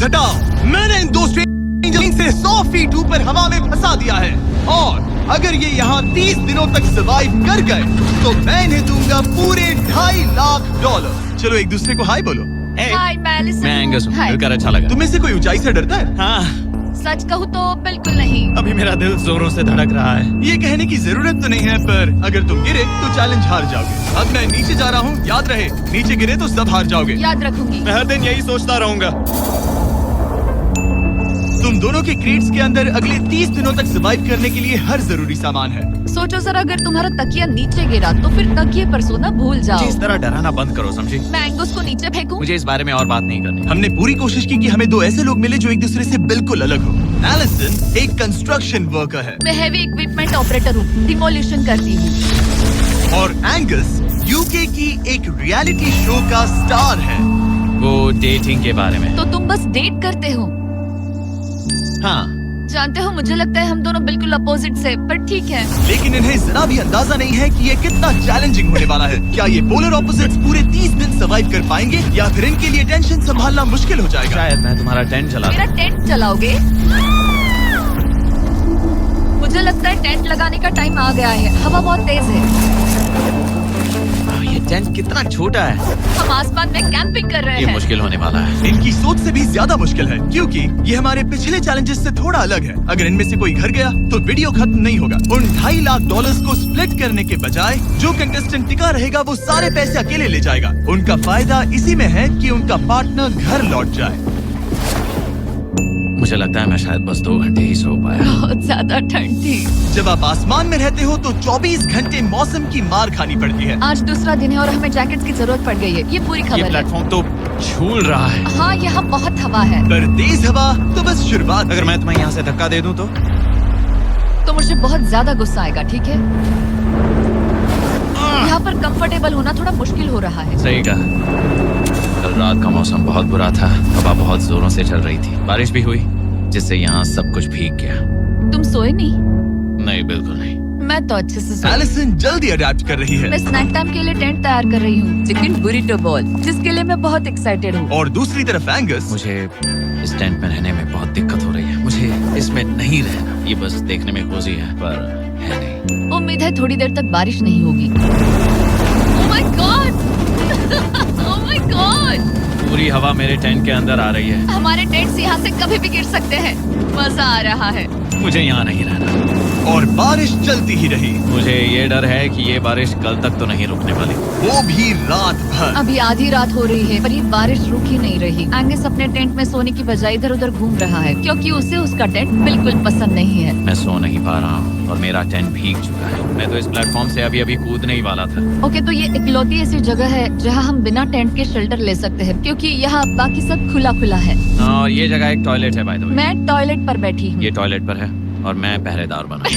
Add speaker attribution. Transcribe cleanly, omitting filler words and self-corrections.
Speaker 1: हटाओ। मैंने इन दो स्ट्रेंजर से 100 फीट ऊपर हवा में फंसा दिया है और अगर ये यहाँ 30 दिनों तक सर्वाइव कर गए तो मैं इन्हें दूंगा पूरे $2.5 लाख। चलो एक दूसरे को हाय बोलो।
Speaker 2: हाय, मैं एलिसन
Speaker 3: मैं एंगस हूँ,
Speaker 2: हाय।
Speaker 3: मिलकर अच्छा लगा।
Speaker 1: तुम्हें से कोई ऊंचाई से डरता है?
Speaker 3: हाँ,
Speaker 2: सच कहूँ तो बिल्कुल नहीं।
Speaker 3: अभी मेरा दिल जोरों से धड़क रहा है।
Speaker 1: ये कहने की जरूरत तो नहीं है, पर अगर तुम गिरे तो चैलेंज हार जाओगे। अब मैं नीचे जा रहा हूँ, याद रहे नीचे गिरे तो सब हार जाओगे।
Speaker 2: याद रखूंगी।
Speaker 3: मैं हर दिन यही सोचता रहूंगा।
Speaker 1: तुम दोनों के क्रेट्स के अंदर अगले 30 दिनों तक सर्वाइव करने के लिए हर जरूरी सामान है।
Speaker 2: सोचो जरा, अगर तुम्हारा तकिया नीचे गिरा तो फिर तकिए पर सोना भूल
Speaker 3: मुझे
Speaker 2: जाओ।
Speaker 3: इस तरह डराना बंद करो, समझी?
Speaker 2: मैं एंगस को नीचे फेंकूं?
Speaker 3: मुझे इस बारे में और बात नहीं करनी।
Speaker 1: हमने पूरी कोशिश की कि हमें दो ऐसे लोग मिले जो एक दूसरे से बिल्कुल अलग हो। एलिसन एक कंस्ट्रक्शन वर्कर है
Speaker 2: मैं हेवी इक्विपमेंट ऑपरेटर हूँ, डिमोलिशन करती हूँ।
Speaker 1: और एंगस यूके की एक रियलिटी शो का स्टार है।
Speaker 3: वो डेटिंग के बारे में।
Speaker 2: तो तुम बस डेट करते हो?
Speaker 3: हाँ,
Speaker 2: जानते हो, मुझे लगता है हम दोनों बिल्कुल अपोजिट से, पर ठीक है।
Speaker 1: लेकिन इन्हें जरा भी अंदाजा नहीं है कि ये कितना चैलेंजिंग होने वाला है। क्या ये पोलर ऑपोजिट्स पूरे 30 दिन सर्वाइव कर पाएंगे या फिर इनके लिए टेंशन संभालना मुश्किल हो जाएगा?
Speaker 3: शायद मैं तुम्हारा टेंट चला
Speaker 2: मेरा टेंट चलाओगे? मुझे लगता है टेंट लगाने का टाइम आ गया है। हवा बहुत तेज है।
Speaker 3: ये टेंट कितना छोटा है।
Speaker 2: हम आसमान में कैंपिंग कर रहे
Speaker 3: ये
Speaker 2: हैं।
Speaker 3: मुश्किल होने वाला है।
Speaker 1: इनकी सोच से भी ज्यादा मुश्किल है क्योंकि ये हमारे पिछले चैलेंजेस से थोड़ा अलग है। अगर इनमें से कोई घर गया तो वीडियो खत्म नहीं होगा। उन $2.5 लाख को स्प्लिट करने के बजाय जो कंटेस्टेंट टिका रहेगा वो सारे पैसे अकेले ले जाएगा। उनका फायदा इसी में है कि उनका पार्टनर घर लौट जाए।
Speaker 3: मुझे लगता है मैं शायद बस 2 घंटे ही सो पाया।
Speaker 2: बहुत ज्यादा ठंड थी।
Speaker 1: जब आप आसमान में रहते हो तो 24 घंटे मौसम की मार खानी पड़ती है।
Speaker 2: आज दूसरा दिन है और हमें जैकेट्स की जरूरत पड़ गई है। ये पूरी
Speaker 3: ये
Speaker 2: खबर है।
Speaker 3: प्लेटफॉर्म तो झूल रहा है।
Speaker 2: हाँ, यहाँ बहुत हवा है।
Speaker 1: पर तेज हवा तो बस शुरुआत।
Speaker 3: अगर मैं तुम्हें यहाँ से धक्का दे दूं तो
Speaker 2: मुझे बहुत ज्यादा गुस्सा आएगा, ठीक है? यहाँ पर कंफर्टेबल होना थोड़ा मुश्किल हो रहा है।
Speaker 3: सही कहा। कल रात का मौसम बहुत बुरा था। हवा बहुत जोरों से चल रही थी। बारिश भी हुई जिससे यहाँ सब कुछ भीग गया।
Speaker 2: तुम सोए नहीं?
Speaker 3: नहीं, बिल्कुल नहीं।
Speaker 2: मैं तो अच्छे से सोई।
Speaker 1: एलिसन जल्दी अडेप्ट कर रही है
Speaker 2: मैं स्नैक टाइम के लिए टेंट तैयार कर रही हूँ, चिकन बुरिटो बॉल, जिसके लिए मैं बहुत एक्साइटेड हूँ।
Speaker 1: और दूसरी तरफ एंगस
Speaker 3: मुझे इस टेंट में रहने में बहुत दिक्कत हो रही है। मुझे इसमें नहीं रहना। ये बस देखने में कोजी है पर है नहीं।
Speaker 2: उम्मीद है थोड़ी देर तक बारिश नहीं होगी। Oh my God! Oh my God!
Speaker 3: पूरी हवा मेरे टेंट के अंदर आ रही है।
Speaker 2: हमारे टेंट्स यहाँ से कभी भी गिर सकते हैं। मजा आ रहा है।
Speaker 3: मुझे यहाँ नहीं रहना।
Speaker 1: और बारिश चलती ही रही।
Speaker 3: मुझे ये डर है कि ये बारिश कल तक तो नहीं रुकने वाली।
Speaker 1: वो भी रात भर।
Speaker 2: अभी आधी रात हो रही है पर ये बारिश रुक ही नहीं रही। एंगस अपने टेंट में सोने की बजाय इधर उधर घूम रहा है क्योंकि उसे उसका टेंट बिल्कुल पसंद नहीं है।
Speaker 3: मैं सो नहीं पा रहा हूँ और मेरा टेंट भीग चुका है। मैं तो इस प्लेटफॉर्म से अभी कूदने ही वाला था।
Speaker 2: ओके, तो ये इकलौती ऐसी जगह है जहाँ हम बिना टेंट के शेल्टर ले सकते हैं क्योंकि यहाँ बाकी सब खुला खुला है।
Speaker 3: और ये जगह एक टॉयलेट है बाय द वे।
Speaker 2: मैं टॉयलेट पर बैठी हूँ।
Speaker 3: ये टॉयलेट पर है और मैं पहरेदार बना।